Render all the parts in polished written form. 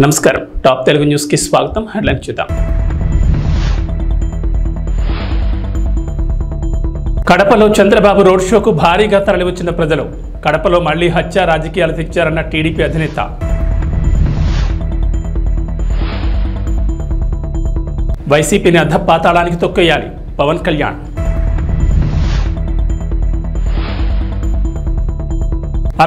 నమస్కారం top Telugu news కి స్వాగతం. హెడ్లైన్స్ చూద్దాం. కడపలో చంద్రబాబు రోడ్ షోకు భారీగా తరలివచ్చిన ప్రజలు. కడపలో మళ్లీ హత్య రాజకీయాలు తెచ్చారన్న టీడీపీ అధినేత. వైసీపీని అధపాతాళానికి తొక్కేయాలి పవన్ కళ్యాణ్.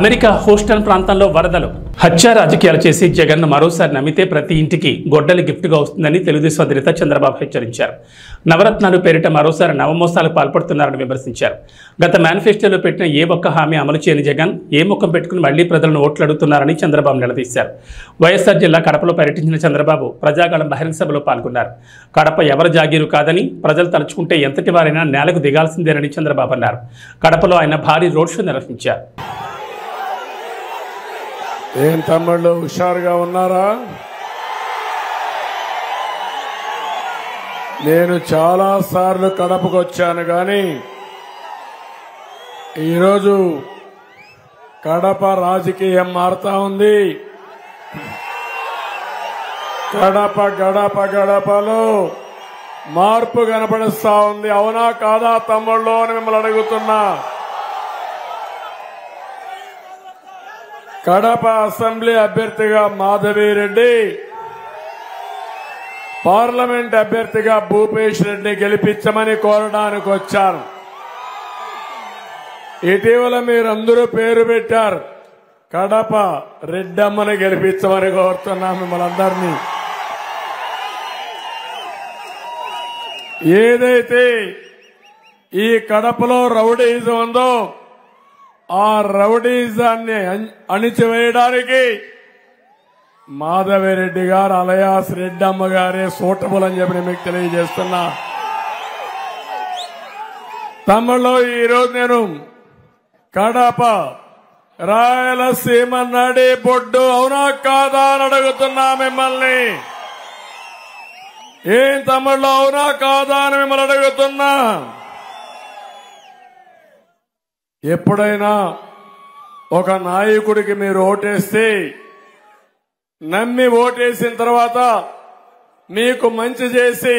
అమెరికా హూస్టన్ ప్రాంతంలో వరదలు. హత్య రాజకీయాలు చేసి జగన్ను మరోసారి నమ్మితే ప్రతి ఇంటికి గొడ్డలి గిఫ్ట్గా వస్తుందని తెలుగుదేశం అధినేత చంద్రబాబు హెచ్చరించారు. నవరత్నాలు పేరిట మరోసారి నవమోసాలకు పాల్పడుతున్నారని విమర్శించారు. గత మేనిఫెస్టోలో పెట్టిన ఏ ఒక్క హామీ అమలు చేయని జగన్ ఏ ముఖం పెట్టుకుని మళ్లీ ప్రజలను ఓట్లు అడుగుతున్నారని చంద్రబాబు నిలదీశారు. వైఎస్ఆర్ జిల్లా కడపలో పర్యటించిన చంద్రబాబు ప్రజాగళం బహిరంగ సభలో పాల్గొన్నారు. కడప ఎవరి జాగీరు కాదని ప్రజలు తలుచుకుంటే ఎంతటి వారైనా నేలకు దిగాల్సిందేనని చంద్రబాబు అన్నారు. కడపలో ఆయన భారీ రోడ్ షో నిర్వహించారు. ఏం తమ్ముళ్ళు హుషారుగా ఉన్నారా? నేను చాలా సార్లు కడపకు వచ్చాను కానీ ఈరోజు కడప రాజకీయం మారుతా ఉంది. గడప గడప గడపలో మార్పు కనపడిస్తా ఉంది. అవునా కాదా తమ్ముళ్ళు అని మిమ్మల్ని అడుగుతున్నా. కడప అసెంబ్లీ అభ్యర్థిగా మాధవిరెడ్డి, పార్లమెంట్ అభ్యర్థిగా భూపేష్ రెడ్డి గెలిపించమని కోరడానికి వచ్చాను. ఇటీవల మీరందరూ పేరు పెట్టారు. కడప రెడ్డమ్మని గెలిపించమని కోరుతున్నా మిమ్మల్ని అందరినీ. ఏదైతే ఈ కడపలో రౌడీజం ఉందో ఆ రౌడీజాన్ని అణిచివేయడానికి మాధవిరెడ్డి గారు అలయాస్ రెడ్డమ్మ గారే సూటబుల్ అని చెప్పి మీకు తెలియజేస్తున్నా. తమ్ముళ్ళు ఈరోజు నేను కడప రాయలసీమ నడి బొడ్డు అవునా కాదా అని అడుగుతున్నా మిమ్మల్ని. ఏం తమ్ముళ్ళు అవునా కాదా అని మిమ్మల్ని అడుగుతున్నా. ఎప్పుడైనా ఒక నాయకుడికి మీరు ఓటేస్తే నమ్మి ఓటేసిన తర్వాత మీకు మంచి చేసి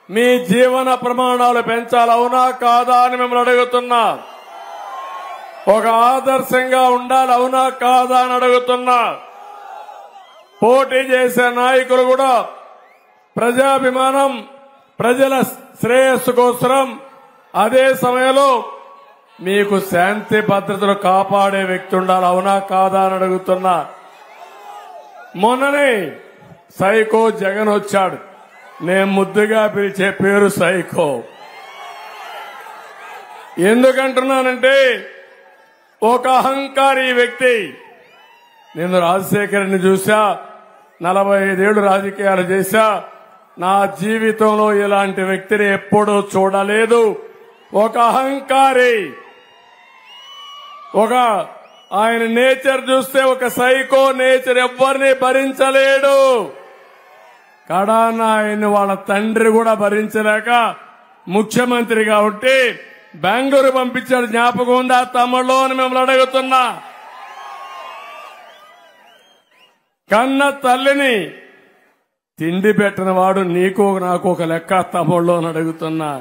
మీ జీవన ప్రమాణాలు పెంచాలి అవునా కాదా అని మిమ్మల్ని అడుగుతున్నా. ఒక ఆదర్శంగా ఉండాలి అవునా కాదా అని అడుగుతున్నా. పోటీ చేసే నాయకులు కూడా ప్రజాభిమానం, ప్రజల శ్రేయస్సు కోసం అదే సమయంలో మీకు శాంతి భద్రతలు కాపాడే వ్యక్తి ఉండాలి అవునా కాదా అని అడుగుతున్నా. మొన్ననే సైకో జగన్ వచ్చాడు. నేను ముద్దుగా పిలిచే పేరు సైకో. ఎందుకంటున్నానంటే ఒక అహంకారి వ్యక్తి. నేను రాజశేఖర్ని చూసా, 45 ఏళ్లు రాజకీయాలు చేశా. నా జీవితంలో ఇలాంటి వ్యక్తిని ఎప్పుడూ చూడలేదు. ఒక అహంకారి, ఒక ఆయన నేచర్ చూస్తే ఒక సైకో నేచర్ ఎవరిని భరించలేడు. కడాన ఆయన వాళ్ళ తండ్రి కూడా భరించలేక ముఖ్యమంత్రిగా ఉంటే బెంగళూరు పంపించాడు. జ్ఞాపకం ఉందా తమ్ముళ్ళు అని మిమ్మల్ని అడుగుతున్నా. కన్న తల్లిని తిండి పెట్టిన వాడు నీకు నాకు ఒక లెక్క తమ్ముళ్ళు అని అడుగుతున్నా.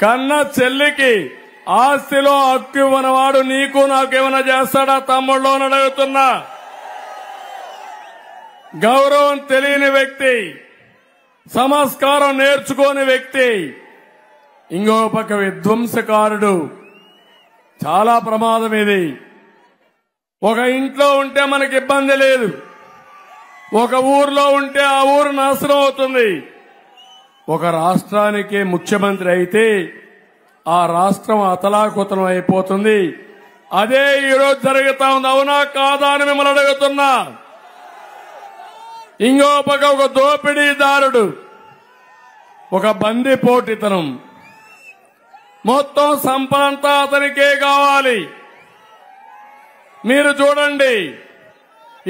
కన్న చెల్లికి ఆస్తిలో హక్కు ఇవ్వనవాడు నీకు నాకేమైనా చేస్తాడా తమ్ముళ్ళు అని అడుగుతున్నా. గౌరవం తెలియని వ్యక్తి, సంస్కారం నేర్చుకోని వ్యక్తి, ఇంకో పక్క విధ్వంసకారుడు. చాలా ప్రమాదం ఇది. ఒక ఇంట్లో ఉంటే మనకి ఇబ్బంది లేదు. ఒక ఊర్లో ఉంటే ఆ ఊరు నాశనం అవుతుంది. ఒక రాష్ట్రానికి ముఖ్యమంత్రి అయితే ఆ రాష్ట్రం అతలాకుతలం అయిపోతుంది. అదే ఈరోజు జరుగుతా ఉంది అవునా కాదా అని మిమ్మల్ని అడుగుతున్నా. ఇంకో పక్క ఒక దోపిడీదారుడు, ఒక బందిపోటీతనం, మొత్తం సంపదంతా అతనికే కావాలి. మీరు చూడండి,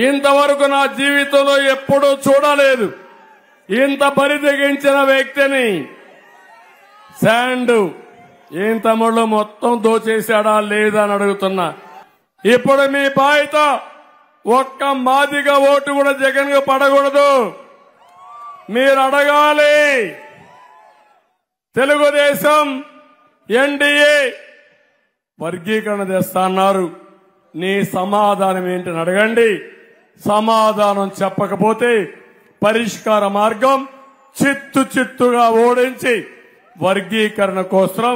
ఇంతవరకు నా జీవితంలో ఎప్పుడూ చూడలేదు ఇంత బరిదెగించిన వ్యక్తిని. శాండ్ ఏం తమ్ముళ్ళు మొత్తం దోచేశాడా లేదా అని అడుగుతున్నా. ఇప్పుడు మీ బాధ్యత ఒక్క మాదిగ ఓటు కూడా జగన్ కు పడకూడదు. మీరు అడగాలి. తెలుగుదేశం ఎన్డీఏ వర్గీకరణ చేస్తా అన్నారు. నీ సమాధానం ఏంటని అడగండి. సమాధానం చెప్పకపోతే పరిష్కార మార్గం చిత్తుగా ఓడించి వర్గీకరణ కోసం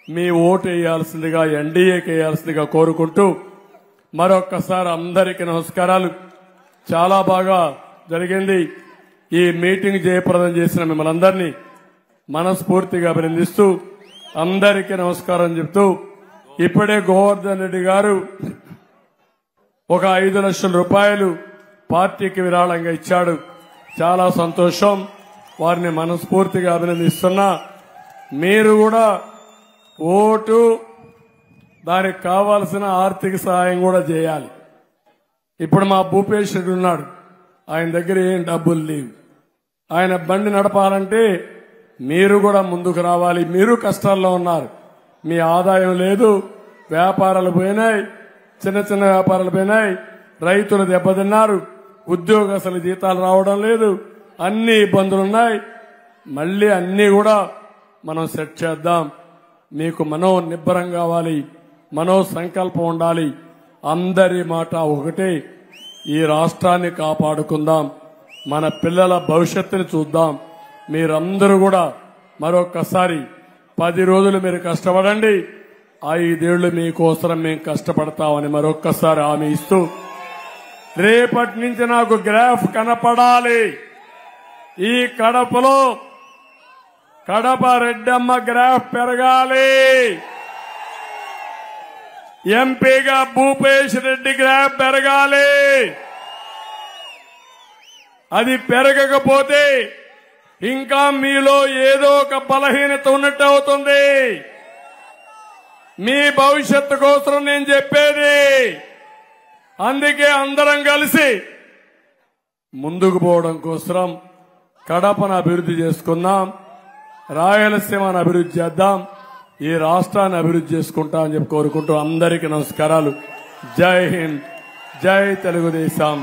మీ ఓటు వేయాల్సిందిగా, ఎన్డీఏకి వేయాల్సిందిగా కోరుకుంటూ మరొక్కసారి అందరికీ నమస్కారాలు. చాలా బాగా జరిగింది. ఈ మీటింగ్ జయప్రదం చేసిన మిమ్మల్ని అందరినీ మనస్ఫూర్తిగా అభినందిస్తూ అందరికీ నమస్కారం చెప్తూ, ఇప్పుడే గోవర్ధన్ రెడ్డి గారు ఒక 5 లక్షల రూపాయలు పార్టీకి విరాళంగా ఇచ్చాడు. చాలా సంతోషం. వారిని మనస్ఫూర్తిగా అభినందిస్తున్నా. మీరు కూడా ఓటు, దానికి కావాల్సిన ఆర్థిక సహాయం కూడా చేయాలి. ఇప్పుడు మా భూపేష్ రెడ్డి ఉన్నాడు, ఆయన దగ్గర ఏం డబ్బులు లేవు. ఆయన బండి నడపాలంటే మీరు కూడా ముందుకు రావాలి. మీరు కష్టాల్లో ఉన్నారు, మీ ఆదాయం లేదు, వ్యాపారాలు పోయినాయి, చిన్న చిన్న వ్యాపారాలు పోయినాయి, రైతులు దెబ్బతిన్నారు, ఉద్యోగస్తుల జీతాలు రావడం లేదు, అన్ని ఇబ్బందులున్నాయి. మళ్లీ అన్ని కూడా మనం సెట్ చేద్దాం. మీకు మనో నిబ్బరం కావాలి, మనో సంకల్పం ఉండాలి. అందరి మాట ఒకటే, ఈ రాష్ట్రాన్ని కాపాడుకుందాం, మన పిల్లల భవిష్యత్తుని చూద్దాం. మీరందరూ కూడా మరొక్కసారి 10 రోజులు మీరు కష్టపడండి, 5 ఏళ్లు మీకోసం మేము కష్టపడతామని మరొక్కసారి హామీ ఇస్తూ, రేపటి నుంచి నాకు గ్రాఫ్ కనపడాలి. ఈ కడపలో కడప రెడ్డమ్మ గ్రాఫ్ పెరగాలి. ఎంపీగా భూపేష్ రెడ్డి గ్రాఫ్ పెరగాలి. అది పెరగకపోతే ఇంకా మీలో ఏదో ఒక బలహీనత ఉన్నట్టు అవుతుంది. మీ భవిష్యత్తు కోసం నేను చెప్పేది. అందుకే అందరం కలిసి ముందుకు పోవడం కోసం కడపను అభివృద్ధి చేసుకుందాం, రాయలసీమను అభివృద్ధి చేద్దాం, ఈ రాష్ట్రాన్ని అభివృద్ధి చేసుకుంటా అని చెప్పి కోరుకుంటూ అందరికీ నమస్కారాలు. జై హింద్, జై తెలుగుదేశం.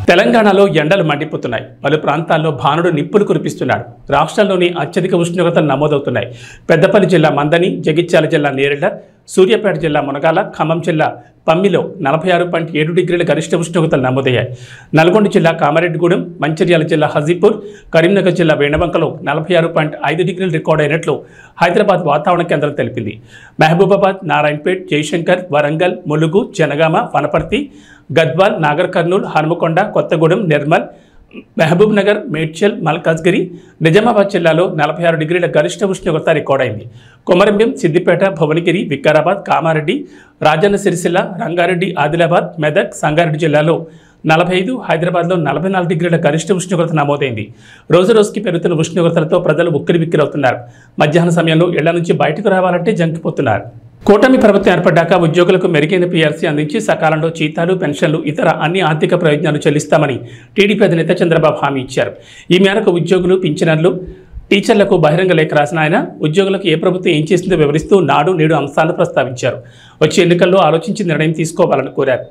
తెలంగాణలో ఎండలు మండిపోతున్నాయి. పలు ప్రాంతాల్లో భానుడు నిప్పులు కురిపిస్తున్నాడు. రాష్ట్రంలోని అత్యధిక ఉష్ణోగ్రతలు నమోదవుతున్నాయి. పెద్దపల్లి జిల్లా మందని, జగిత్యాల జిల్లా నేరేళ్ల, సూర్యాపేట జిల్లా మునగాల, ఖమ్మం జిల్లా పమ్మిలో 46.7 డిగ్రీల గరిష్ట ఉష్ణోగ్రతలు నమోదయ్యాయి. నల్గొండ జిల్లా కామారెడ్డిగూడెం, మంచిర్యాల జిల్లా హజీపూర్, కరీంనగర్ జిల్లా వేణవంకలో 46.5 డిగ్రీలు రికార్డు అయినట్లు హైదరాబాద్ వాతావరణ కేంద్రం తెలిపింది. మహబూబాబాద్, నారాయణపేట్, జయశంకర్, వరంగల్, ములుగు, జనగామ, వనపర్తి, గద్వాల్, నాగర్ కర్నూల్, హనుమకొండ, కొత్తగూడెం, నిర్మల్, మహబూబ్ నగర్, మేడ్చల్, మల్కాజ్గిరి, నిజామాబాద్ జిల్లాలో 46 డిగ్రీల గరిష్ట ఉష్ణోగ్రత రికార్డైంది. కొమరంభీం, సిద్దిపేట, భువనగిరి, వికారాబాద్, కామారెడ్డి, రాజన్న సిరిసిల్ల, రంగారెడ్డి, ఆదిలాబాద్, మెదక్, సంగారెడ్డి జిల్లాలో 45, హైదరాబాద్లో 44 డిగ్రీల గరిష్ట ఉష్ణోగ్రత నమోదైంది. రోజురోజుకి పెరుగుతున్న ఉష్ణోగ్రతలతో ప్రజలు ఉక్కిరిబిక్కిరవుతున్నారు. మధ్యాహ్న సమయంలో ఇళ్ల నుంచి బయటకు రావాలంటే జంకిపోతున్నారు. కూటమి ప్రభుత్వం ఏర్పడ్డాక ఉద్యోగులకు మెరుగైన పీఆర్సీ అందించి సకాలంలో జీతాలు, పెన్షన్లు, ఇతర అన్ని ఆర్థిక ప్రయోజనాలు చెల్లిస్తామని టీడీపీ అధినేత చంద్రబాబు హామీ ఇచ్చారు. ఈ మేరకు ఉద్యోగులు, పింఛనర్లు, టీచర్లకు బహిరంగ లేఖ రాసిన ఆయన ఉద్యోగులకు ఏ ప్రభుత్వం ఏం చేసిందో వివరిస్తూ నాడు నేడు అంశాలను ప్రస్తావించారు. వచ్చే ఎన్నికల్లో ఆలోచించి నిర్ణయం తీసుకోవాలని కోరారు.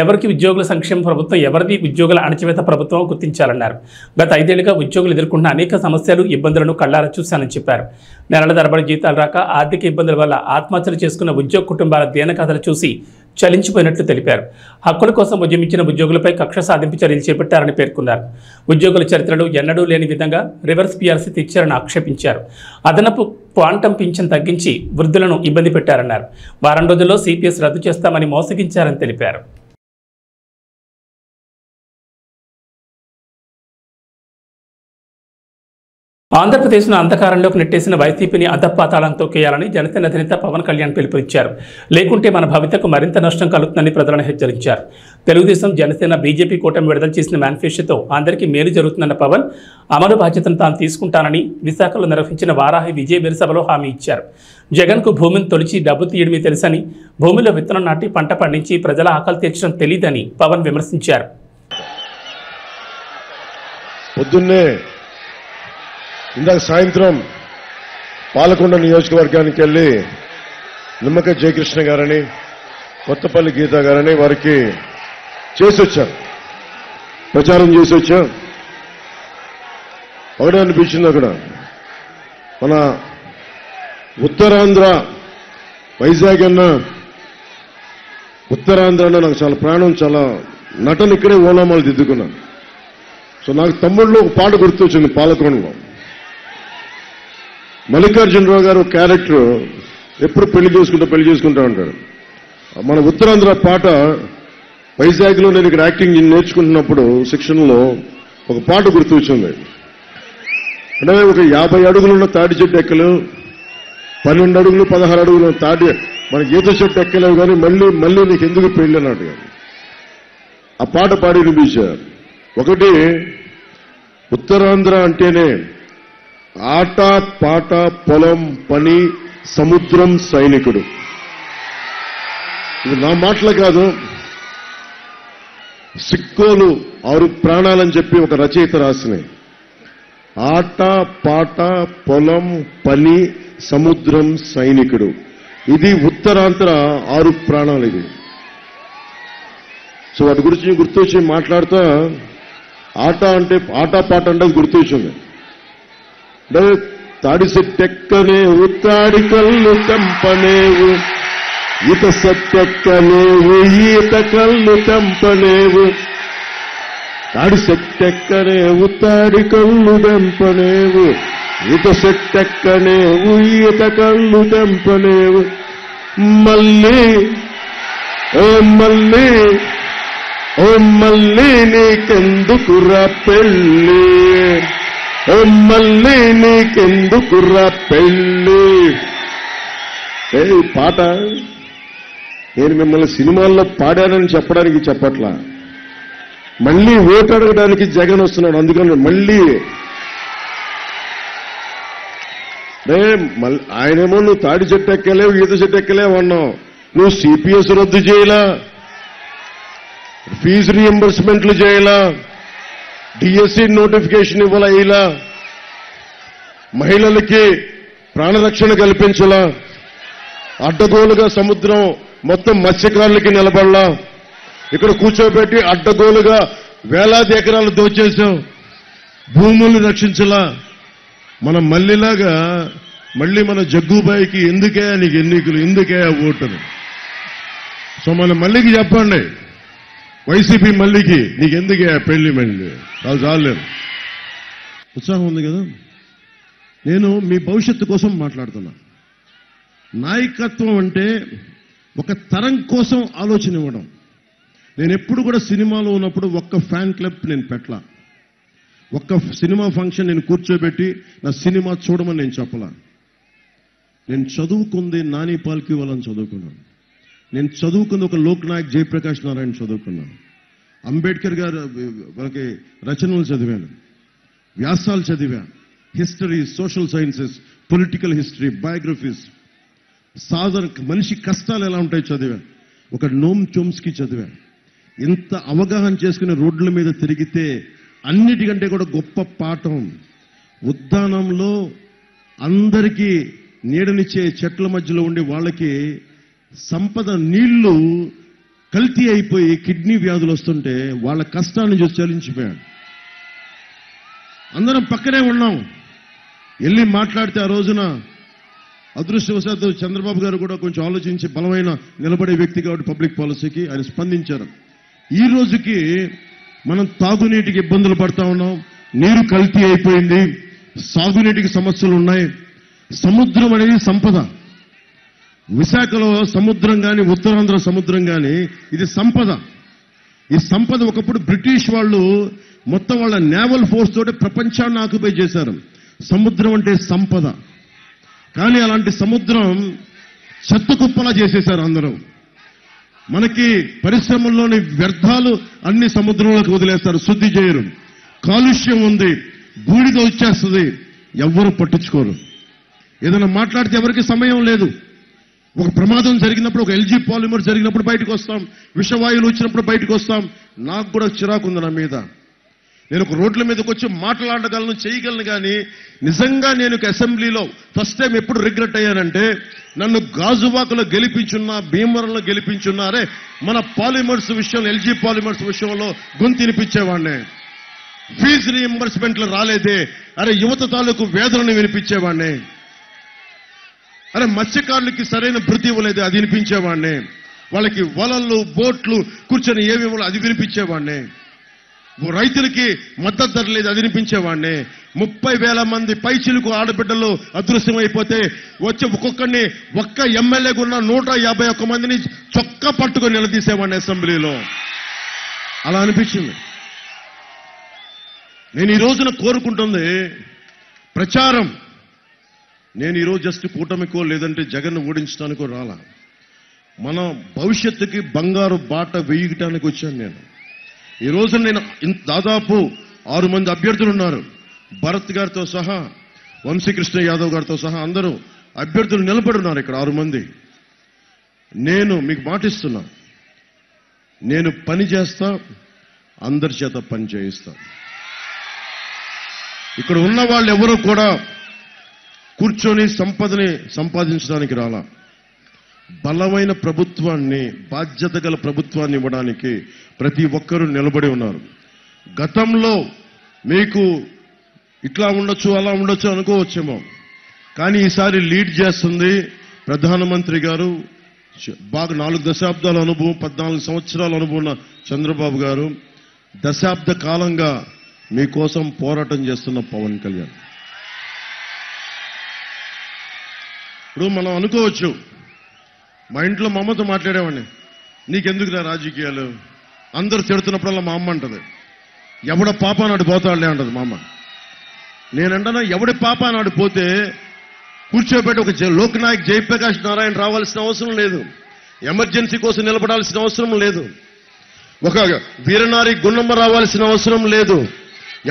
ఎవరికి ఉద్యోగుల సంక్షేమ ప్రభుత్వం, ఎవరిది ఉద్యోగుల అణచివేత ప్రభుత్వం గుర్తించాలన్నారు. గత 5 ఏళ్లుగా ఉద్యోగులు ఎదుర్కొంటున్న అనేక సమస్యలు, ఇబ్బందులను కళ్లారా చూశానని చెప్పారు. నెలల తరబడి జీతాలు రాక, ఆర్థిక ఇబ్బందుల వల్ల ఆత్మహత్యలు చేసుకున్న ఉద్యోగ కుటుంబాల దీనకథలు చూసి చలించిపోయినట్లు తెలిపారు. హక్కుల కోసం ఉద్యమించిన ఉద్యోగులపై కక్ష సాధింపు చర్యలు చేపట్టారని పేర్కొన్నారు. ఉద్యోగుల చరిత్రలో ఎన్నడూ లేని విధంగా రివర్స్ పీఆర్సీ తెచ్చారని ఆక్షేపించారు. అదనపు క్వాంటం పింఛన్ తగ్గించి వృద్ధులను ఇబ్బంది పెట్టారన్నారు. వారం రోజుల్లో సిపిఎస్ రద్దు చేస్తామని మోసగించారని తెలిపారు. ఆంధ్రప్రదేశ్ను అంధకారంలోకి నెట్టేసిన వైసీపీని అధపాతాళం తొక్కేయాలని జనసేన అధినేత పవన్ కళ్యాణ్ పిలుపునిచ్చారు. లేకుంటే మన భవితకు మరింత నష్టం కలుగుతుందని ప్రజలను హెచ్చరించారు. తెలుగుదేశం, జనసేన, బీజేపీ కూటమి విడుదల చేసిన మేనిఫెస్టోతో అందరికీ మేలు జరుగుతుందన్న పవన్ అమలు బాధ్యతను తాను తీసుకుంటానని విశాఖలో నిర్వహించిన వారాహి విజయ సభలో హామీ ఇచ్చారు. జగన్కు భూమిని తొలిచి డబ్బు తీయడమే తెలుసని, భూమిలో విత్తనం నాటి పంట పండించి ప్రజల ఆకలి తీర్చడం తెలియదని పవన్ విమర్శించారు. ఇందాక సాయంత్రం పాలకొండ నియోజకవర్గానికి వెళ్లి నిమ్మక జయకృష్ణ గారని, కొత్తపల్లి గీత గారని వారికి చేసి వచ్చా, ప్రచారం చేసి వచ్చా. ఒకటే అనిపించింది అక్కడ మన ఉత్తరాంధ్ర వైజాగ్ అన్న, ఉత్తరాంధ్ర అన్న నాకు చాలా ప్రాణం, చాలా నటన ఇక్కడే ఓనామాలు దిద్దుకున్నాను. సో నాకు తమ్ముళ్ళు ఒక పాట గుర్తొచ్చింది పాలకొండలో. మల్లికార్జునరావు గారు క్యారెక్టర్ ఎప్పుడు పెళ్లి చేసుకుంటా ఉంటాడు. మన ఉత్తరాంధ్ర పాట వైజాగ్లో నేను ఇక్కడ యాక్టింగ్ నేర్చుకుంటున్నప్పుడు శిక్షణలో ఒక పాట గుర్తొచ్చింది. అంటే ఒక 50 అడుగులున్న తాటి చెట్టు ఎక్కలు, 12 అడుగులు 16 అడుగులు తాటి మన ఈత చెట్టు ఎక్కలేవు కానీ మళ్ళీ నీకు ఎందుకు పెళ్లి అన్నట్టు ఆ పాట పాడి వినిపించారు. ఒకటి ఉత్తరాంధ్ర అంటేనే ఆట పాట పొలం పని సముద్రం సైనికుడు. ఇది నా మాటలు కాదు, సిక్కోలు 6 ప్రాణాలని చెప్పి ఒక రచయిత రాసినాయి. ఆట పాట పొలం పని సముద్రం సైనికుడు, ఇది ఉత్తరాంధ్ర 6 ప్రాణాలు. ఇది సో వాటి గురించి గుర్తొచ్చి మాట్లాడుతా ఆట పాట అంటే గుర్తొచ్చింది. అంటే తాడి సెట్టెక్కనేవు తాడి కళ్ళు తెంపనేవు, ఈత సెట్టెక్కనేవు ఈత కళ్ళు తెంపనేవు, తాడి సెట్టెక్కనేవు తాడి కళ్ళు తెంపనేవు, ఈత సెట్టెక్కనేవు ఈత కళ్ళు తెంపనేవు. మళ్ళీ మళ్ళీ నీకెందుకురా పెళ్ళి, మళ్ళీ నీకెందుకురా పెళ్ళి. పాట నేను మిమ్మల్ని సినిమాల్లో పాడానని చెప్పడానికి చెప్పట్లా, మళ్ళీ ఓటు అడగడానికి జగన్ వస్తున్నాడు. అందుకని మళ్ళీ ఆయనేమో నువ్వు తాడి చెట్టు ఎక్కలేవు ఈత చెట్టు ఎక్కలేవు అన్నావు, నువ్వు సిపిఎస్ రద్దు చేయలా, ఫీజు రీఎంబర్స్మెంట్లు చేయలా, డిఎస్సి నోటిఫికేషన్ ఇవ్వాలా, ఇలా మహిళలకి ప్రాణరక్షణ కల్పించలా, అడ్డగోలుగా సముద్రం మొత్తం మత్స్యకారులకి నిలబడలా, ఇక్కడ కూర్చోబెట్టి అడ్డగోలుగా వేలాది ఎకరాలు దోచేశాం, భూముల్ని రక్షించలా. మనం మళ్ళీలాగా మళ్ళీ మన జగ్గుబాయికి ఎందుకే నీకు ఎన్నికలు, ఎందుకే ఓటును. సో మన మళ్ళీకి చెప్పండి, వైసీపీ మళ్ళీకి నీకు ఎందుకే పెళ్లి మళ్ళీ వాళ్ళు చాలేరు. ఉత్సాహం ఉంది కదా. నేను మీ భవిష్యత్తు కోసం మాట్లాడుతున్నా. నాయకత్వం అంటే ఒక తరం కోసం ఆలోచన ఇవ్వడం. నేను ఎప్పుడు కూడా సినిమాలో ఉన్నప్పుడు ఒక్క ఫ్యాన్ క్లబ్ నేను పెట్టలా, ఒక్క సినిమా ఫంక్షన్ నేను కూర్చోబెట్టి నా సినిమా చూడమని నేను చెప్పలా. నేను చదువుకుంది నాని పాల్కి వాళ్ళని చదువుకున్నాను, నేను చదువుకుంది ఒక లోక్నాయక్ జయప్రకాష్ నారాయణ చదువుకున్నాను, అంబేద్కర్ గారు మనకి రచనలు చదివాను, వ్యాసాలు చదివాను, history social sciences political history biographies, సాధారణ మనిషి కష్టాలు ఎలా ఉంటాయో చదివాను, ఒక నోమ్ చోమ్స్కీ చదివాను. ఇంత అవగాహన చేసుకుని రోడ్ల మీద తిరిగితే అన్నిటికంటే కూడా గొప్ప పాఠం ఉద్యానంలో అందరికీ నీడనిచ్చే చెట్ల మధ్యలో ఉండి వాళ్ళకి సంపద నీళ్లు కల్తీ అయిపోయి కిడ్నీ వ్యాధులు వస్తుంటే వాళ్ళ కష్టాన్ని చూసి చలించిపోయాడు. అందరం పక్కనే ఉన్నాం, వెళ్ళి మాట్లాడితే ఆ రోజున అదృష్టవశాత్తు చంద్రబాబు గారు కూడా కొంచెం ఆలోచించి బలమైన నిలబడే వ్యక్తి కాబట్టి పబ్లిక్ పాలసీకి ఆయన స్పందించారు. ఈ రోజుకి మనం తాగునీటికి ఇబ్బందులు పడతా ఉన్నాం, నీరు కల్తీ అయిపోయింది, సాగునీటికి సమస్యలు ఉన్నాయి. సముద్రం అనేది సంపద. విశాఖలో సముద్రం కానీ ఉత్తరాంధ్ర సముద్రం కానీ ఇది సంపద. ఈ సంపద ఒకప్పుడు బ్రిటిష్ వాళ్ళు మొత్తం వాళ్ళ నేవల్ ఫోర్స్ తోటి ప్రపంచాన్ని ఆక్యుపై చేశారు. సముద్రం అంటే సంపద. కానీ అలాంటి సముద్రం చెత్త కుప్పలా చేసేశారు అందరూ. మనకి పరిశ్రమల్లోని వ్యర్థాలు అన్ని సముద్రంలోకి వదిలేస్తారు, శుద్ధి చేయరు. కాలుష్యం ఉంది, బూడిద వచ్చేస్తుంది, ఎవ్వరూ పట్టించుకోరు. ఏదైనా మాట్లాడితే ఎవరికి సమయం లేదు. ఒక ప్రమాదం జరిగినప్పుడు, ఒక ఎల్జీ పాలిమర్ జరిగినప్పుడు బయటకు వస్తాం, విషవాయువులు వచ్చినప్పుడు బయటకు వస్తాం. నాకు కూడా చిరాకు ఉంది నా మీద. నేను ఒక రోడ్ల మీదకి వచ్చి మాట్లాడగలను, చేయగలను. కానీ నిజంగా నేను అసెంబ్లీలో ఫస్ట్ టైం ఎప్పుడు రిగ్రెట్ అయ్యానంటే, నన్ను గాజువాకలో గెలిపించున్నా, భీమవరంలో గెలిపించున్నారే, మన పాలిమర్స్ విషయంలో, ఎల్జీ పాలిమర్స్ విషయంలో గొంతినిపించేవాడిని. ఫీజు రీఎంబర్స్మెంట్లు రాలేదే, అరే యువత తాలూకు వేదనని వినిపించేవాడిని. అరే మత్స్యకారులకి సరైన భృతి ఇవ్వలేదు, అది వినిపించేవాడిని. వాళ్ళకి వలలు, బోట్లు కూర్చొని ఏమి ఇవ్వాలి, అది వినిపించేవాడిని. రైతులకి మద్దతు ధర లేదు, అది వినిపించేవాడిని. 30,000 మంది పైచిలకు ఆడబిడ్డలు అదృశ్యమైపోతే వచ్చి ఒక్కొక్కరిని ఒక్క ఎమ్మెల్యేగా ఉన్న 151 మందిని చొక్కా పట్టుకొని నిలదీసేవాడిని అసెంబ్లీలో. అలా అనిపించింది. నేను ఈ రోజున కోరుకుంటుంది ప్రచారం. నేను ఈరోజు జస్ట్ కూటమికో లేదంటే జగన్ ఓడించడానికో రాలా. మన భవిష్యత్తుకి బంగారు బాట వేయటానికి వచ్చాను నేను. ఈ రోజు నేను దాదాపు 6 మంది అభ్యర్థులు ఉన్నారు. భరత్ గారితో సహా, వంశీకృష్ణ యాదవ్ గారితో సహా అందరూ అభ్యర్థులు నిలబడి ఉన్నారు ఇక్కడ 6 మంది. నేను మీకు మాటిస్తున్నా, నేను పని చేస్తా, అందరి చేత పని చేయిస్తా. ఇక్కడ ఉన్న వాళ్ళు ఎవరూ కూడా కూర్చొని సంపదని సంపాదించడానికి రాలా. బలమైన ప్రభుత్వాన్ని, బాధ్యత గల ప్రభుత్వాన్ని ఇవ్వడానికి ప్రతి ఒక్కరూ నిలబడి ఉన్నారు. గతంలో మీకు ఇట్లా ఉండొచ్చు, అలా ఉండొచ్చు అనుకోవచ్చేమో, కానీ ఈసారి లీడ్ చేస్తుంది ప్రధానమంత్రి గారు. బాగా 4 దశాబ్దాల అనుభవం, 14 సంవత్సరాల అనుభవం ఉన్న చంద్రబాబు గారు, దశాబ్ద కాలంగా మీకోసం పోరాటం చేస్తున్న పవన్ కళ్యాణ్. ఇప్పుడు మనం అనుకోవచ్చు, మా ఇంట్లో మా అమ్మతో మాట్లాడేవాడిని, నీకెందుకురా రాజకీయాలు, అందరూ తిడుతున్నప్పుడల్లా మా అమ్మ అంటది, ఎవడ పాప నాడు పోతాడులే అంటది మా అమ్మ. నేనంటన్నా, ఎవడి పాప నాడు పోతే కూర్చోబెట్టి ఒక లోక్నాయక్ జయప్రకాష్ నారాయణ రావాల్సిన అవసరం లేదు, ఎమర్జెన్సీ కోసం నిలబడాల్సిన అవసరం లేదు, ఒక వీరనారి గున్నమ్మ రావాల్సిన అవసరం లేదు,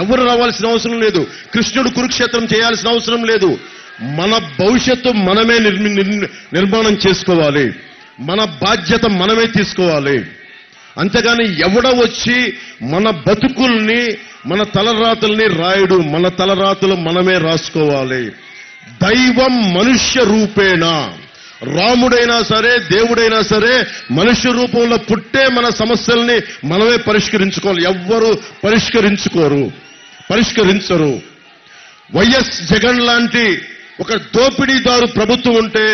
ఎవరు రావాల్సిన అవసరం లేదు, కృష్ణుడు కురుక్షేత్రం చేయాల్సిన అవసరం లేదు. మన భవిష్యత్తు మనమే నిర్మాణం చేసుకోవాలి. మన బాధ్యత మనమే తీసుకోవాలి. అంతేగాని ఎవడ వచ్చి మన బతుకుల్ని, మన తలరాతుల్ని రాయుడు. మన తలరాతులు మనమే రాసుకోవాలి. దైవం మనుష్య రూపేణ, రాముడైనా సరే, దేవుడైనా సరే మనుష్య రూపంలో పుట్టే మన సమస్యల్ని మనమే పరిష్కరించుకోవాలి. ఎవ్వరూ పరిష్కరించరు. వైఎస్ జగన్ లాంటి ఒక దోపిడీదారు ప్రభుత్వం ఉంటే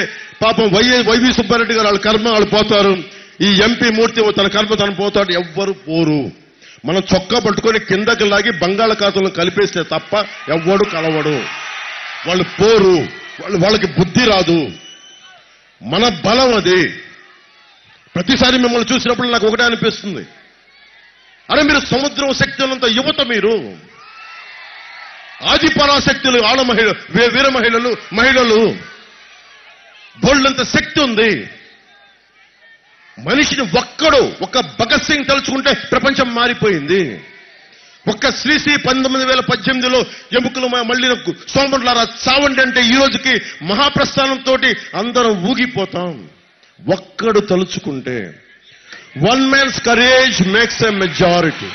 పాపం వైవి సుబ్బారెడ్డి గారు వాళ్ళ కర్మ వాళ్ళు పోతారు. ఈ ఎంపీ మూర్తి తన కర్మ తను పోతాడు. ఎవ్వరు పోరు. మనం చొక్కా పట్టుకొని కిందకి లాగి బంగాళాఖాతంలో కలిపేస్తే తప్ప ఎవ్వడు కలవడు. వాళ్ళు పోరు. వాళ్ళకి బుద్ధి రాదు. మన బలం అది. ప్రతిసారి మిమ్మల్ని చూసినప్పుడు నాకు ఒకటే అనిపిస్తుంది, అరే మీరు సముద్రం శక్తులంత యువత, మీరు ఆది పరాశక్తులు, వీర మహిళలు బోల్డంత శక్తి ఉంది. మనిషిని ఒక భగత్ సింగ్ తలుచుకుంటే ప్రపంచం మారిపోయింది. ఒక్క శ్రీశ్రీ 1918లో ఎముకలు మళ్ళీ సోమరులారా చావండి అంటే ఈ రోజుకి మహాప్రస్థానంతో అందరం ఊగిపోతాం. ఒక్కడు తలుచుకుంటే. One man's courage makes a majority.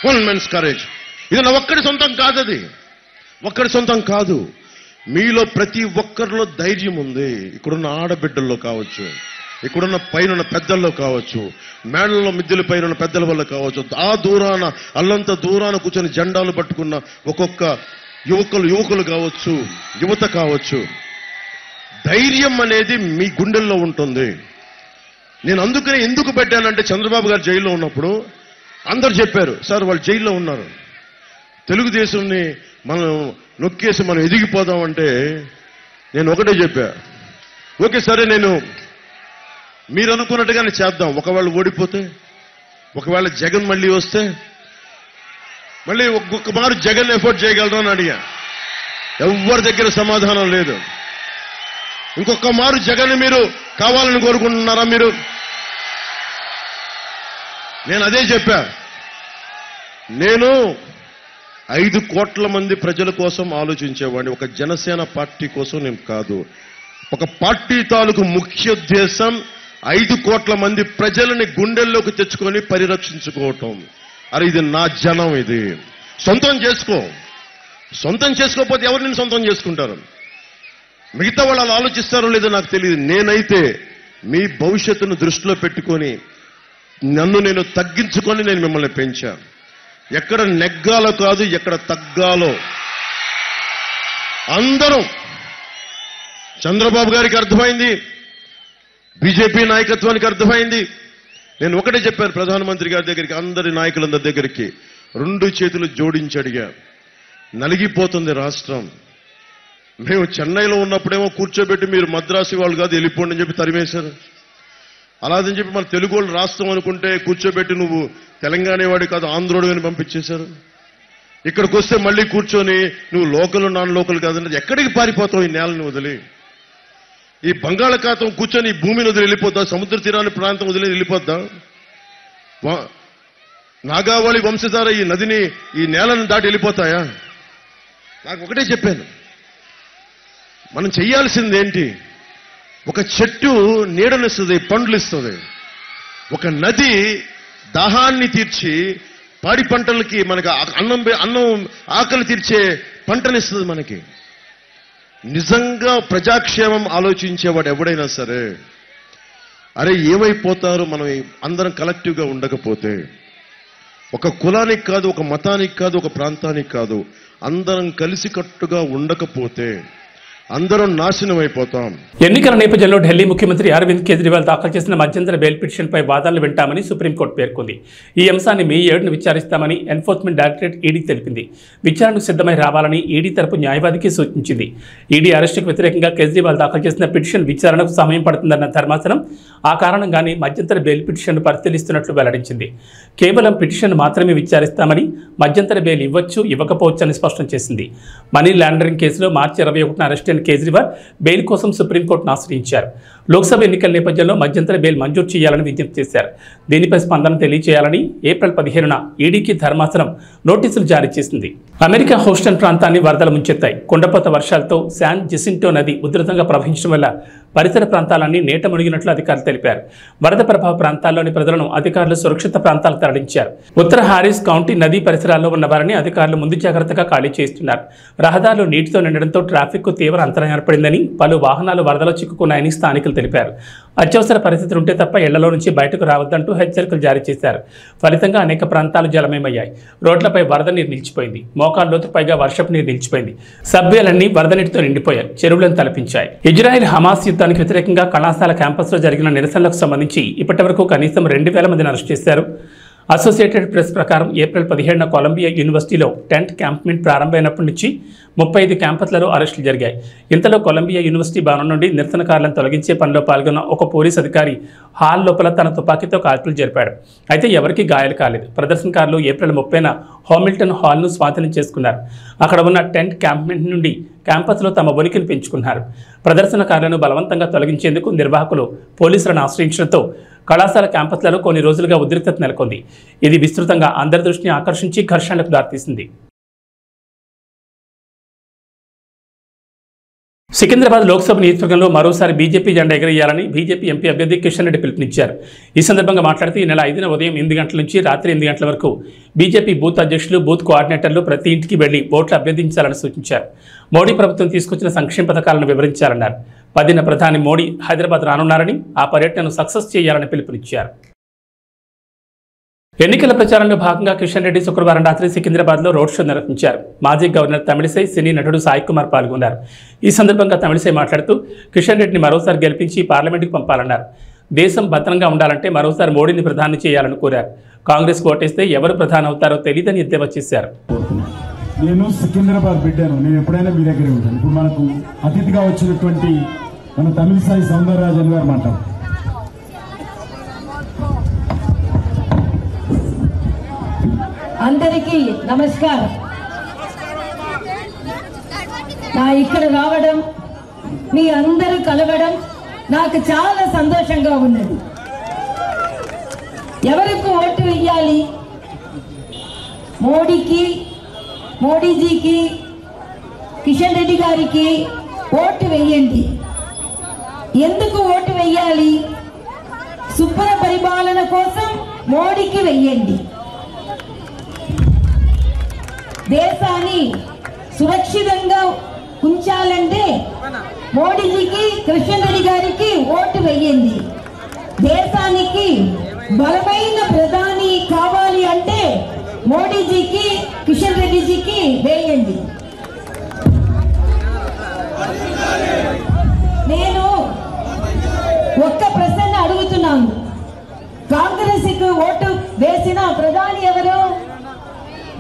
One man's courage. ఇది నా ఒక్కడి సొంతం కాదు. అది ఒక్కడి సొంతం కాదు. మీలో ప్రతి ఒక్కరిలో ధైర్యం ఉంది. ఇక్కడున్న ఆడబిడ్డల్లో కావచ్చు, ఇక్కడున్న పైన పెద్దల్లో కావచ్చు, మేడల్లో మిద్దెల పైన పెద్దల వల్ల కావచ్చు, ఆ దూరాన అల్లంత దూరాన కూర్చొని జెండాలు పట్టుకున్న ఒక్కొక్క యువకులు కావచ్చు, యువత కావచ్చు. ధైర్యం అనేది మీ గుండెల్లో ఉంటుంది. నేను అందుకనే ఎందుకు పెట్టానంటే, చంద్రబాబు గారు జైల్లో ఉన్నప్పుడు అందరూ చెప్పారు, సార్ వాళ్ళు జైల్లో ఉన్నారు, తెలుగుదేశంని మనం నొక్కేసి మనం ఎదిగిపోదామంటే నేను ఒకటే చెప్పా, ఓకే సరే నేను మీరు అనుకున్నట్టుగానే చేద్దాం. ఒకవేళ ఓడిపోతే, ఒకవేళ జగన్ మళ్ళీ వస్తే మళ్ళీ ఒక్కొక్క మారు జగన్ ఎఫోర్డ్ చేయగలరా అని అడిగా. ఎవరి దగ్గర సమాధానం లేదు. ఇంకొక మారు జగన్ మీరు కావాలని కోరుకుంటున్నారా మీరు? నేను అదే చెప్పా. నేను 5 కోట్ల మంది ప్రజల కోసం ఆలోచించేవాడిని. ఒక జనసేన పార్టీ కోసం నేను కాదు. ఒక పార్టీ తాలూకు ముఖ్యోద్దేశం 5 కోట్ల మంది ప్రజలని గుండెల్లోకి తెచ్చుకొని పరిరక్షించుకోవటం. అరే ఇది నా జనం, ఇది సొంతం చేసుకో. సొంతం చేసుకోకపోతే ఎవరు నేను సొంతం చేసుకుంటారు? మిగతా వాళ్ళు అలా ఆలోచిస్తారో లేదో నాకు తెలియదు. నేనైతే మీ భవిష్యత్తును దృష్టిలో పెట్టుకొని నన్ను నేను తగ్గించుకొని నేను మిమ్మల్ని పెంచాను. ఎక్కడ నెగ్గాలో కాదు, ఎక్కడ తగ్గాలో. అందరూ చంద్రబాబు గారికి అర్థమైంది, బీజేపీ నాయకత్వానికి అర్థమైంది. నేను ఒకటే చెప్పాను ప్రధానమంత్రి గారి దగ్గరికి, అందరి నాయకులందరి దగ్గరికి 2 చేతులు జోడించి అడిగా, నలిగిపోతుంది రాష్ట్రం. మేము చెన్నైలో ఉన్నప్పుడేమో కూర్చోబెట్టి మీరు మద్రాసు వాళ్ళు కాదు వెళ్ళిపోండి అని చెప్పి తరిమేశారు. అలాదని చెప్పి మన తెలుగు వాళ్ళు రాష్ట్రం అనుకుంటే కూర్చోబెట్టి నువ్వు తెలంగాణ వాడి కాదు ఆంధ్రోడు అని పంపించేశారు. ఇక్కడికి వస్తే మళ్ళీ కూర్చొని నువ్వు లోకల్ నాన్ లోకల్ కాదంటే ఎక్కడికి పారిపోతావు? ఈ నేలని వదిలి ఈ బంగాళాఖాతం కూర్చొని ఈ భూమిని వదిలి వెళ్ళిపోద్దా? సముద్ర తీరాన్ని ప్రాంతం వదిలి వెళ్ళిపోద్దా? నాగావళి వంశధార ఈ నదిని ఈ నేలను దాటి వెళ్ళిపోతాయా? నాకు ఒకటే చెప్పాను, మనం చెయ్యాల్సింది ఏంటి? ఒక చెట్టు నీడనిస్తుంది, పండ్లు ఇస్తుంది. ఒక నది దాహాన్ని తీర్చి పాడి పంటలకి మనకి అన్నం ఆకలి తీర్చే పంటనిస్తుంది మనకి. నిజంగా ప్రజాక్షేమం ఆలోచించేవాడు ఎవడైనా సరే, అరే ఏమైపోతారు మనం అందరం కలెక్టివ్గా ఉండకపోతే? ఒక కులానికి కాదు, ఒక మతానికి కాదు, ఒక ప్రాంతానికి కాదు, అందరం కలిసికట్టుగా ఉండకపోతే అందరం నాశనం అయిపోతాం. ఎన్నికల నేపథ్యంలో ఢిల్లీ ముఖ్యమంత్రి అరవింద్ కేజ్రీవాల్ దాఖలు చేసిన మధ్యంతర బెయిల్ పిటిషన్పై వాదనలు వింటామని సుప్రీంకోర్టు పేర్కొంది. ఈ అంశాన్ని మే 7న విచారిస్తామని ఎన్ఫోర్స్మెంట్ డైరెక్టరేట్ ఈడీ తెలిపింది. విచారణకు సిద్ధమై రావాలని ఈడీ తరపు న్యాయవాదికి సూచించింది. ఈడీ అరెస్టుకు వ్యతిరేకంగా కేజ్రీవాల్ దాఖలు చేసిన పిటిషన్ విచారణకు సమయం పడుతుందన్న ధర్మాసనం ఆ కారణంగానే మధ్యంతర బెయిల్ పిటిషన్ను పరిశీలిస్తున్నట్లు వెల్లడించింది. కేవలం పిటిషన్ మాత్రమే విచారిస్తామని, మధ్యంతర బెయిల్ ఇవ్వచ్చు ఇవ్వకపోవచ్చు అని స్పష్టం చేసింది. మనీ లాండరింగ్ కేసులో మార్చి 21న అరెస్ట్ అయిన కేజ్రీవాల్ బెయిల్ కోసం సుప్రీంకోర్టును ఆశ్రయించారు. లోక్సభ ఎన్నికల నేపథ్యంలో మధ్యంతర బెయిల్ మంజూరు చేయాలని విజ్ఞప్తి చేశారు. దీనిపై స్పందన తెలియజేయాలని ఏప్రిల్ 15న ఈడీకి ధర్మాసనం నోటీసులు జారీ చేసింది. అమెరికా హూస్టన్ ప్రాంతాన్ని వరదలు ముంచెత్తాయి. కుండపోత వర్షాలతో శాన్ జెసింటో నది ఉధృతంగా ప్రవహించడం వల్ల పరిసర ప్రాంతాలన్నీ నీట మునిగినట్లు అధికారులు తెలిపారు. వరద ప్రభావ ప్రాంతాల్లోని ప్రజలను అధికారులు సురక్షిత ప్రాంతాలకు తరలించారు. ఉత్తర హారిస్ కౌంటీ నదీ పరిసరాల్లో ఉన్న వారిని అధికారులు ముందు జాగ్రత్తగా ఖాళీ చేస్తున్నారు. రహదారులు నీటితో నిండడంతో ట్రాఫిక్ కు తీవ్ర అంతరాయం ఏర్పడిందని, పలు వాహనాలు వరదలో చిక్కుకున్నాయని స్థానికులు తెలిపారు. అత్యవసర పరిస్థితులు ఉంటే తప్ప ఇళ్లలో నుంచి బయటకు రావద్దంటూ హెచ్చరికలు జారీ చేశారు. ఫలితంగా అనేక ప్రాంతాలు జలమయమయ్యాయి. రోడ్లపై వరద నీరు నిలిచిపోయింది. మోకాళ్ళ లోతు పైగా వర్షపు నీరు నిలిచిపోయింది. సబ్వేలన్నీ వరద నీటితో నిండిపోయాయి. చెరువులను తలపించాయి. ఇజ్రాయెల్ హమాస్ యుద్ధానికి వ్యతిరేకంగా కళాశాల క్యాంపస్లో జరిగిన నిరసనలకు సంబంధించి ఇప్పటివరకు కనీసం 2000 మందిని అరెస్ట్ చేశారు. అసోసియేటెడ్ ప్రెస్ ప్రకారం ఏప్రిల్ 17న కొలంబియా యూనివర్సిటీలో టెంట్ క్యాంప్మెంట్ ప్రారంభమైనప్పటి నుంచి 35 క్యాంపస్లలో అరెస్టులు జరిగాయి. ఇంతలో కొలంబియా యూనివర్సిటీ భవనం నుండి నిరసనకారులను తొలగించే పనిలో పాల్గొన్న ఒక పోలీస్ అధికారి హాల్ లోపల తన తుపాకీతో కాల్పులు జరిపాడు. అయితే ఎవరికీ గాయాలు కాలేదు. ప్రదర్శనకారులు ఏప్రిల్ 30న హామిల్టన్ హాల్ను స్వాధీనం చేసుకున్నారు. అక్కడ ఉన్న టెంట్ క్యాంప్మెంట్ నుండి క్యాంపస్లో తమ ఉనికిని పెంచుకున్నారు. ప్రదర్శనకారులను బలవంతంగా తొలగించేందుకు నిర్వాహకులు పోలీసులను ఆశ్రయించడంతో కళాశాల క్యాంపస్లలో కొన్ని రోజులుగా ఉద్రిక్తత నెలకొంది. ఇది విస్తృతంగా అందరి దృష్టిని ఆకర్షించి ఘర్షణలకు దారితీసింది. సికింద్రాబాద్ లోక్సభ నియోజకవర్గంలో మరోసారి బీజేపీ జెండా ఎగరేయాలని బీజేపీ ఎంపీ అభ్యర్థి కిషన్ రెడ్డి పిలుపునిచ్చారు. ఈ సందర్భంగా మాట్లాడుతూ ఈ నెల 5న ఉదయం 8 గంటల నుంచి రాత్రి 8 గంటల వరకు బీజేపీ బూత్ అధ్యక్షులు, బూత్ కోఆర్డినేటర్లు ప్రతి ఇంటికి వెళ్లి ఓట్లు అభ్యర్థించాలని సూచించారు. మోడీ ప్రభుత్వం తీసుకొచ్చిన సంక్షేమ పథకాలను వివరించాలన్నారు. 10న ప్రధాని మోడీ హైదరాబాద్ రానున్నారని, ఆ పర్యటనను సక్సెస్ చేయాలని పిలుపునిచ్చారు. ఎన్నికల ప్రచారంలో భాగంగా కిషన్ రెడ్డి శుక్రవారం రాత్రి సికింద్రాబాద్లో రోడ్ షో నిర్వహించారు. మాజీ గవర్నర్ తమిళిసై, సినీ నటుడు సాయి కుమార్ పాల్గొన్నారు. ఈ సందర్భంగా తమిళిసై మాట్లాడుతూ కిషన్ రెడ్డిని మరోసారి గెలిపించి పార్లమెంటుకు పంపాలన్నారు. దేశం భద్రంగా ఉండాలంటే మరోసారి మోడీని ప్రధాని చేయాలని కోరారు. కాంగ్రెస్ ఓటేస్తే ఎవరు ప్రధాని అవుతారో తెలియదని ఎద్దేవా చేశారు. నేను సికింద్రాబాద్ బిడ్డను, నేను ఎప్పుడైనా మీ దగ్గరే ఉంటాను. ఇప్పుడు మనకు అతిథిగా వచ్చినటువంటి మన తమిళిసై సౌందరరాజన్ గారు మాట్లాడారు. అందరికీ నమస్కారం. నా ఇక్కడ రావడం, మీ అందరూ కలవడం నాకు చాలా సంతోషంగా ఉన్నది. ఎవరికి ఓటు వేయాలి? మోడీకి, మోడీజీకి, కిషన్ రెడ్డి గారికి ఓటు వేయండి. ఎందుకు ఓటు వేయాలి? శుభ్ర పరిపాలన కోసం మోడీకి వేయండి. దేశాన్ని సురక్షితంగా ఉంచాలంటే మోడీజీకి, కిషన్ రెడ్డి గారికి ఓటు వేయండి. దేశానికి బలమైన ప్రధాని కావాలి అంటే మోడీజీకి, కిషన్ రెడ్డిజీకి వేయండి. నేను ఒక్క ప్రశ్న అడుగుతున్నాను. కాంగ్రెస్ కు ఓటు వేసిన ప్రధాని ఎవరు?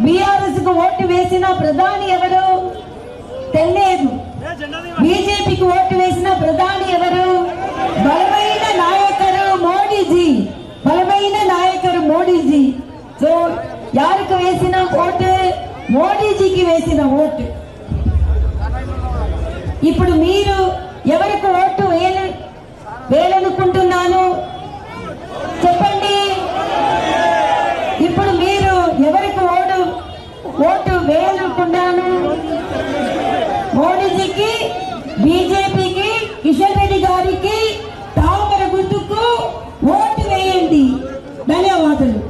బీఆర్ఎస్ కు ఓటు వేసిన ప్రధాని ఎవరు? తెలియదు. బీజేపీకి ఓటు వేసిన ప్రధాని ఎవరు? బలమైన నాయకుడు మోడీజీ. బలమైన నాయకుడు మోడీజీ. సో యారికి వేసిన ఓటు? మోడీజీకి వేసిన ఓటు. ఇప్పుడు మీరు ఎవరికి ఓటు వేయాలనుకుంటున్నాను చెప్పండి. ఇప్పుడు మీరు ఎవరికి ఓటు వేయాలనుకున్నాను? మోడీజీకి, బీజేపీకి, కిషన్ రెడ్డి గారికి, తామర గుర్తుకు ఓటు వేయండి. ధన్యవాదాలు.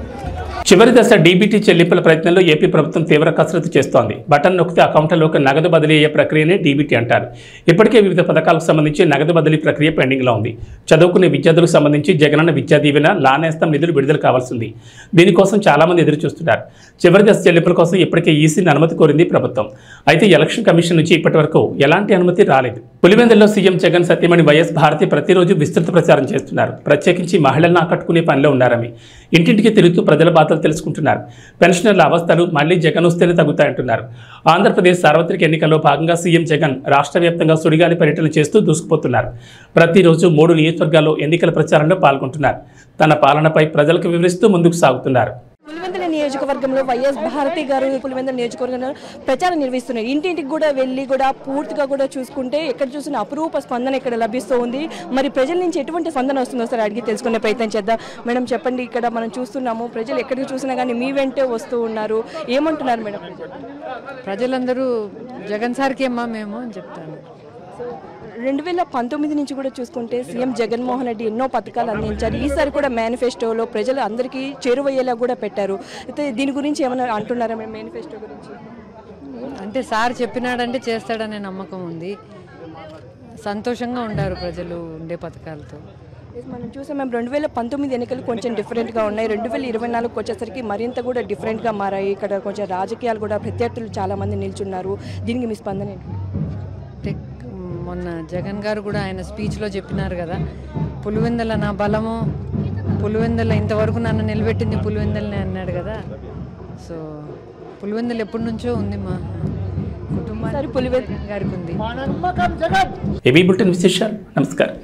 చివరి దశ డీబీటీ చెల్లింపుల ప్రయత్నంలో ఏపీ ప్రభుత్వం తీవ్ర కసరత్తు చేస్తోంది. బటన్ నొక్కితే అకౌంట్లలోకి నగదు బదిలీ అయ్యే ప్రక్రియనే డీబీటీ అంటారు. ఇప్పటికే వివిధ పథకాలకు సంబంధించి నగదు బదిలీ ప్రక్రియ పెండింగ్లో ఉంది. చదువుకునే విద్యార్థులకు సంబంధించి జగనన్న విద్యా దీవెన, లానేస్తం నిధులు విడుదల కావాల్సింది. దీనికోసం చాలామంది ఎదురు చూస్తున్నారు. చివరి దశ చెల్లింపుల కోసం ఇప్పటికే ఈసీని అనుమతి కోరింది ప్రభుత్వం. అయితే ఎలక్షన్ కమిషన్ నుంచి ఇప్పటి వరకు ఎలాంటి అనుమతి రాలేదు. పులివెందుల్లో సీఎం జగన్ సతీమణి వైఎస్ భారతి ప్రతిరోజు విస్తృత ప్రచారం చేస్తున్నారు. ప్రత్యేకించి మహిళలను ఆకట్టుకునే పనిలో ఉన్నారని ఇంటింటికి తిరుగుతూ ప్రజల బాధలు తెలుసుకుంటున్నారు. పెన్షనర్ల అవస్థలు మళ్లీ జగన్ వస్తేనే తగ్గుతాయంటున్నారు. ఆంధ్రప్రదేశ్ సార్వత్రిక ఎన్నికల్లో భాగంగా సీఎం జగన్ రాష్ట్ర వ్యాప్తంగా సుడిగాలి పర్యటన చేస్తూ దూసుకుపోతున్నారు. ప్రతిరోజు 3 నియోజకవర్గాల్లో ఎన్నికల ప్రచారంలో పాల్గొంటున్నారు. తన పాలనపై ప్రజలకు వివరిస్తూ ముందుకు సాగుతున్నారు. పులివెందుల నియోజకవర్గంలో వైఎస్ భారతి గారు పులివెందుల నియోజకవర్గంలో ప్రచారం నిర్వహిస్తున్నారు. ఇంటింటికి కూడా వెళ్ళి కూడా పూర్తిగా కూడా చూసుకుంటే ఎక్కడ చూసిన అపురూప స్పందన ఇక్కడ లభిస్తూ ఉంది. మరి ప్రజల నుంచి ఎటువంటి స్పందన వస్తుందో సార్ అడిగి తెలుసుకునే ప్రయత్నం చేద్దాం. మేడం చెప్పండి, ఇక్కడ మనం చూస్తున్నాము ప్రజలు ఎక్కడికి చూసినా కానీ మీ వెంటే వస్తూ ఉన్నారు. ఏమంటున్నారు మేడం? ప్రజలందరూ జగన్ సార్కి ఏమ్మా మేము అని చెప్తాను. 2019 నుంచి కూడా చూసుకుంటే సీఎం జగన్మోహన్ రెడ్డి ఎన్నో పథకాలు అందించారు. ఈసారి కూడా మేనిఫెస్టోలో ప్రజలు అందరికీ చేరువయ్యేలా కూడా పెట్టారు. అయితే దీని గురించి ఏమైనా అంటున్నారా మేము మేనిఫెస్టో గురించి? అంటే సార్ చెప్పినాడంటే చేస్తాడనే నమ్మకం ఉంది. సంతోషంగా ఉండారు ప్రజలు ఉండే పథకాలతో. మనం చూసాం మేము 2019 ఎన్నికలు కొంచెం డిఫరెంట్గా ఉన్నాయి. 2024 వచ్చేసరికి మరింత కూడా డిఫరెంట్గా మారాయి. ఇక్కడ కొంచెం రాజకీయాలు కూడా ప్రత్యర్థులు చాలామంది నిల్చున్నారు. దీనికి మీ స్పందన ఏంటి? మొన్న జగన్ గారు కూడా ఆయన స్పీచ్లో చెప్పినారు కదా, పులివెందుల నా బలము, పులివెందుల ఇంతవరకు నన్ను నిలబెట్టింది పులివెందులనే అన్నాడు కదా. సో పులివెందులు ఎప్పటి నుంచో ఉంది మా కుటుంబానికి, పులివెందుల గారికి ఉంది. ఏబీ బులెటిన్ విశేషాలు. నమస్కారం.